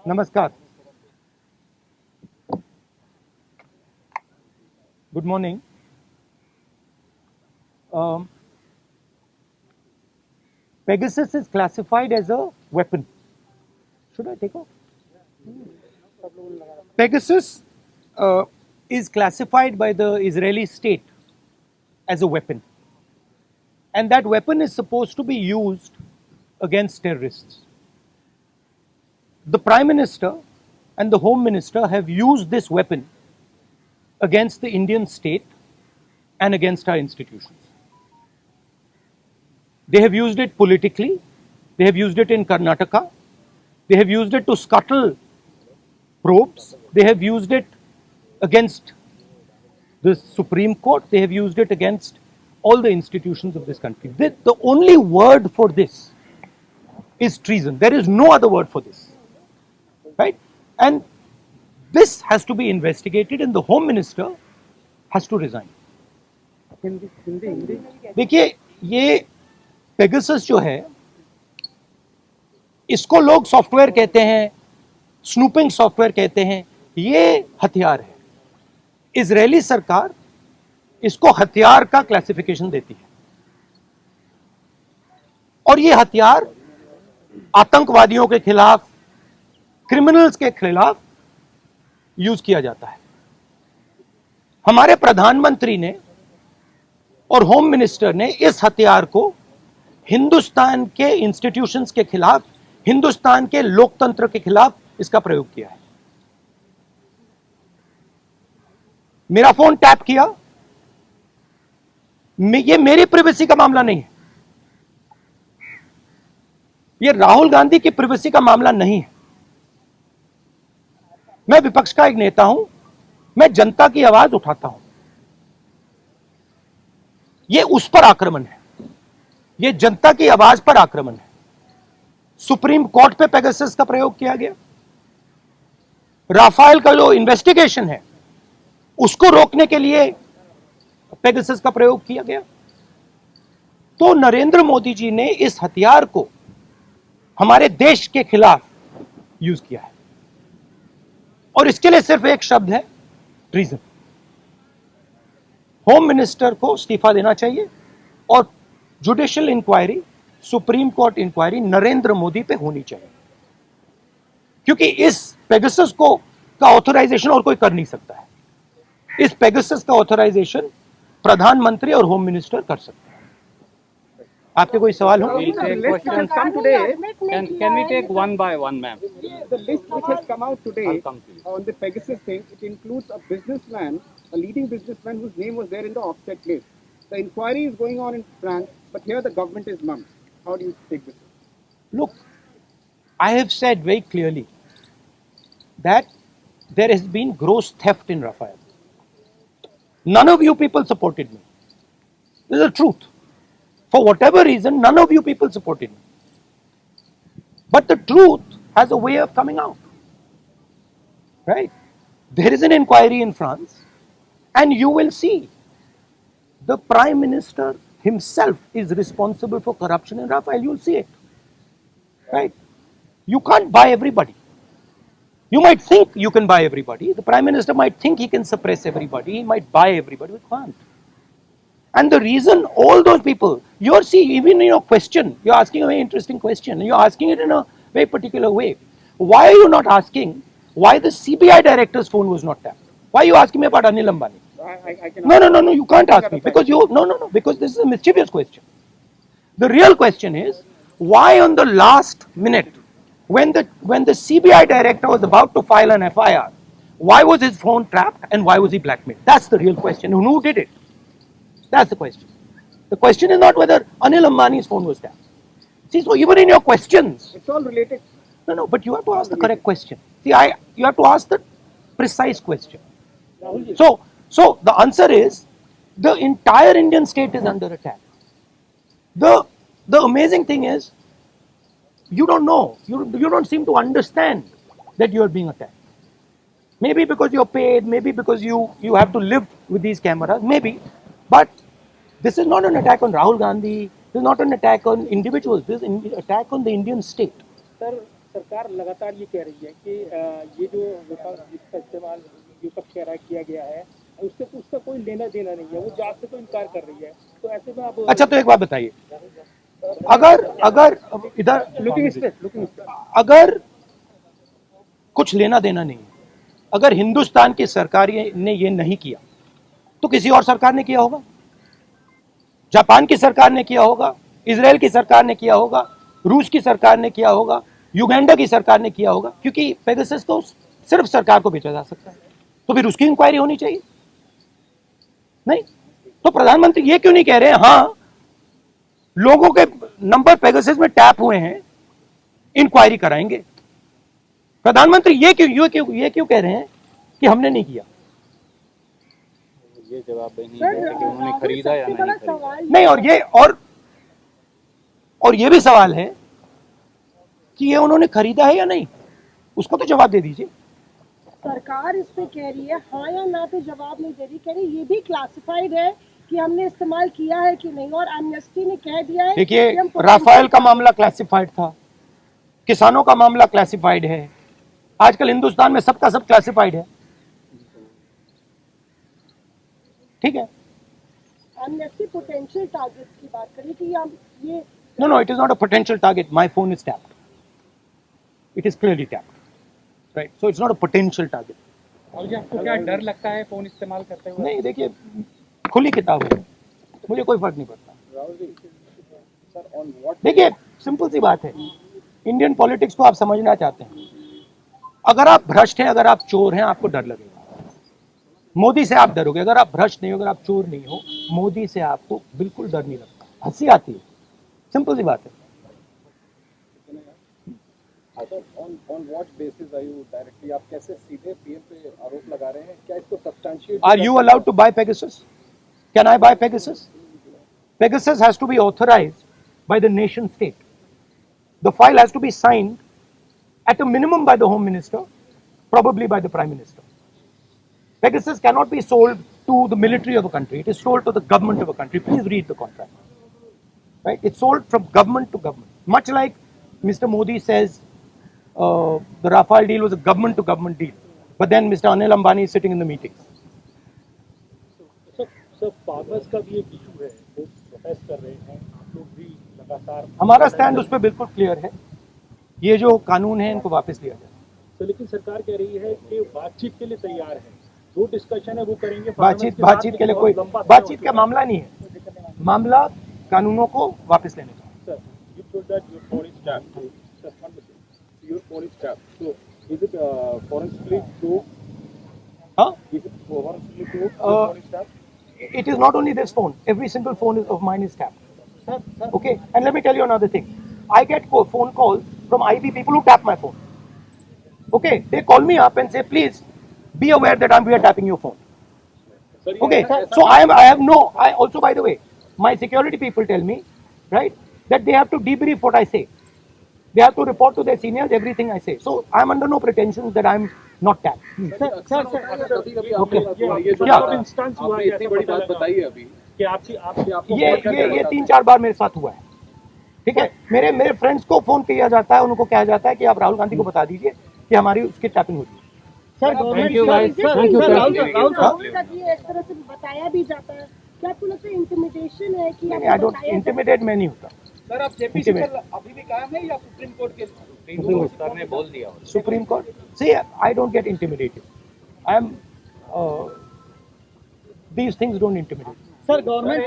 Namaskar. Good morning. Pegasus is classified as a weapon. Should I take off? Pegasus is classified by the Israeli state as a weapon. And that weapon is supposed to be used against terrorists. The Prime Minister and the Home Minister have used this weapon against the Indian state and against our institutions. They have used it politically, they have used it in Karnataka, they have used it to scuttle probes, they have used it against the Supreme Court, they have used it against all the institutions of this country. The only word for this is treason. There is no other word for this. Right? And this has to be investigated and the Home Minister has to resign. देखिए ये Pegasus जो है इसको लोग software कहते हैं, snooping software कहते हैं, ये हथियार है. इजरायली सरकार इसको हथियार का क्लासिफिकेशन देती है और ये हथियार आतंकवादियों के खिलाफ, क्रिमिनल्स के खिलाफ यूज किया जाता है. हमारे प्रधानमंत्री ने और होम मिनिस्टर ने इस हथियार को हिंदुस्तान के इंस्टीट्यूशंस के खिलाफ, हिंदुस्तान के लोकतंत्र के खिलाफ इसका प्रयोग किया है. मेरा फोन टैप किया, ये मेरी प्राइवेसी का मामला नहीं है, ये राहुल गांधी की प्राइवेसी का मामला नहीं है. मैं विपक्ष का एक नेता हूं, मैं जनता की आवाज उठाता हूं. ये उस पर आक्रमण है, ये जनता की आवाज पर आक्रमण है. सुप्रीम कोर्ट पे पेगासस का प्रयोग किया गया. राफेल का जो इन्वेस्टिगेशन है उसको रोकने के लिए पेगासस का प्रयोग किया गया. तो नरेंद्र मोदी जी ने इस हथियार को हमारे देश के खिलाफ यूज किया है और इसके लिए सिर्फ एक शब्द है, ट्रीजन. होम मिनिस्टर को इस्तीफा देना चाहिए और judicial inquiry, supreme court inquiry Narendra Modi पे होनी चाहिए, क्योंकि इस पेगासस को का ऑथराइजेशन और कोई कर नहीं सकता है. इस पेगासस का ऑथराइजेशन प्रधानमंत्री और होम मिनिस्टर कर सकते हैं. आपके कोई सवाल हो? Can we take one by one, ma'am? The list which has come out today I'll come to you. on the Pegasus thing, it includes a businessman, a leading businessman whose name was there in the offset list. The inquiry is going on in France, but here the government is mum. How do you take this? Look, I have said very clearly that there has been gross theft in Rafael. None of you people supported me. This is the truth. For whatever reason, none of you people supported me. But the truth has a way of coming out. Right? There is an inquiry in France, and you will see the Prime Minister himself is responsible for corruption in Rafael. You'll see it. Right? You can't buy everybody. You might think you can buy everybody. The Prime Minister might think he can suppress everybody. He might buy everybody. We can't. And the reason all those people, you're seeing, even in your question, you're asking a very interesting question. You're asking it in a very particular way. Why are you not asking why the CBI director's phone was not tapped? Why are you asking me about Anil Ambani? I can No, you can't ask me because because this is a mischievous question. The real question is, why on the last minute, when the CBI director was about to file an FIR, why was his phone trapped and why was he blackmailed? That's the real question. And who did it? That's the question. The question is not whether Anil Ambani's phone was tapped. See, so even in your questions, It's all related. no, but you have to ask the correct question. See, you have to ask the precise question. So the answer is, the entire Indian state is under attack. The amazing thing is, you don't know, you don't seem to understand that you are being attacked. Maybe because you're paid, maybe because you have to live with these cameras, maybe. But this is not an attack on Rahul Gandhi, this is not an attack on individuals, this is an attack on the Indian state. Sir, सरकार लगातार ये कह रही है कि ये जो विपक्ष जिसका इस्तेमाल विपक्ष कह रहा है किया गया है उसका कोई लेना देना नहीं है, वो जांच से तो इनकार कर रही है। तो ऐसे में आप अच्छा, तो एक बात बताइए, अगर इधर अगर कुछ लेना देना नहीं है, अगर हिंदुस्तान की सरकार ने ये नहीं किया तो किसी और सरकार ने किया होगा, जापान की सरकार ने किया होगा, इजराइल की सरकार ने किया होगा, रूस की सरकार ने किया होगा, युगांडा की सरकार ने किया होगा, क्योंकि पेगासस तो सिर्फ सरकार को बेचा जा सकता है, तो फिर उसकी इंक्वायरी होनी चाहिए। नहीं तो प्रधानमंत्री ये क्यों नहीं कह रहे हैं हाँ लोगों के नंबर पेगासस में टैप हुए हैं, इंक्वायरी कराएंगे। प्रधानमंत्री ये क्यों कह रहे हैं कि हमने नहीं किया? ये जवाब नहीं है कि उन्होंने खरीदा या नहीं खरीदा। नहीं, और ये भी सवाल है कि ये उन्होंने खरीदा है या नहीं, उसको तो जवाब दे दीजिए। सरकार इस पे कह रही है हाँ या ना पे जवाब नहीं दे रही, कह रही ये भी क्लासिफाइड है कि हमने इस्तेमाल किया है कि नहीं, और एमनेस्टी ने कह दिया है। देखिए, राफेल का मामला क्लासिफाइड था, किसानों का मामला क्लासिफाइड है, आजकल हिंदुस्तान में सबका सब क्लासिफाइड है, ठीक है। एमनेस्टी पोटेंशियल टारगेट की बात करें कि हम ये No, it is not a potential target. My phone is tapped. It is clearly tapped. Right? So it's not a potential target. और जी आपको क्या डर लगता है फोन इस्तेमाल करते हुए? नहीं, देखिए, खुली किताब है, मुझे कोई फर्क नहीं पड़ता। देखिए, सिंपल सी बात है, इंडियन पॉलिटिक्स को आप समझना चाहते हैं, अगर आप भ्रष्ट हैं, अगर आप चोर हैं, आपको डर लगेगा। मोदी से आप डरोगे, अगर आप भ्रष्ट नहीं हो, अगर आप चोर नहीं हो, मोदी से आपको बिल्कुल डर नहीं लगता, हंसी आती है, सिंपल सी बात है। On what basis are you directly, आप कैसे सीधे पीएम पे आरोप लगा रहे हैं? क्या इसको substantiate? Are you allowed to buy Pegasus? Can I buy Pegasus? Pegasus has to be authorized by the nation state. The file has to be signed at a minimum by the Home Minister, probably by the Prime Minister. Pegasus cannot be sold to the military of a country. It is sold to the government of a country. Please read the contract. Right? It's sold from government to government. Much like Mr. Modi says the Rafale deal was a government to government deal. But then Mr. Anil Ambani is sitting in the meetings. Sir farmers का भी एक issue है, वो protest कर रहे हैं, आप लोग भी लगातार। हमारा स्टैंड उस पर बिल्कुल क्लियर है, ये जो कानून है इनको वापस लिया जाए। तो लेकिन सरकार कह रही है कि बातचीत के लिए तैयार है, जो डिस्कशन है वो करेंगे। बातचीत के लिए कोई बातचीत का मामला नहीं है, मामला कानूनों को वापस लेने का। Sir, you told that your phone is tapped. Sir, your phone is tapped. So, is it forensically proved? Huh? Is it forensically proved? Your phone is tapped? It is not only this phone. Every single phone of mine is tapped. Okay, and let me tell you another thing. I get phone calls from IB people who tap my phone. Okay, they call me up and say, please be aware that we are tapping your phone. Okay, so I also, by the way, my security people tell me, right, that they have to debrief what I say. They have to report to their seniors everything I say. So I am under no pretensions that I am not tapped. Instance हुआ है, इतनी बड़ी बात बताइए अभी कि आपको ये 3-4 बार मेरे साथ हुआ है, ठीक है। मेरे फ्रेंड्स को फोन किया जाता है, उनको कहा जाता है कि आप राहुल गांधी को बता दीजिए कि हमारी उसकी टैपिंग होती है। सर राहुल का ये एक तरह से बताया भी जाता है, क्या आपको लगता है इंटिमिडेशन है कि आई डोंट इंटिमिडेट, मैं नहीं होता। सर, आप जेपीसी पर अभी भी कायम है या सुप्रीम कोर्ट के? सर ने बोल दिया। Supreme court, see, I don't get intimidated. I am these things don't intimidate. Sir government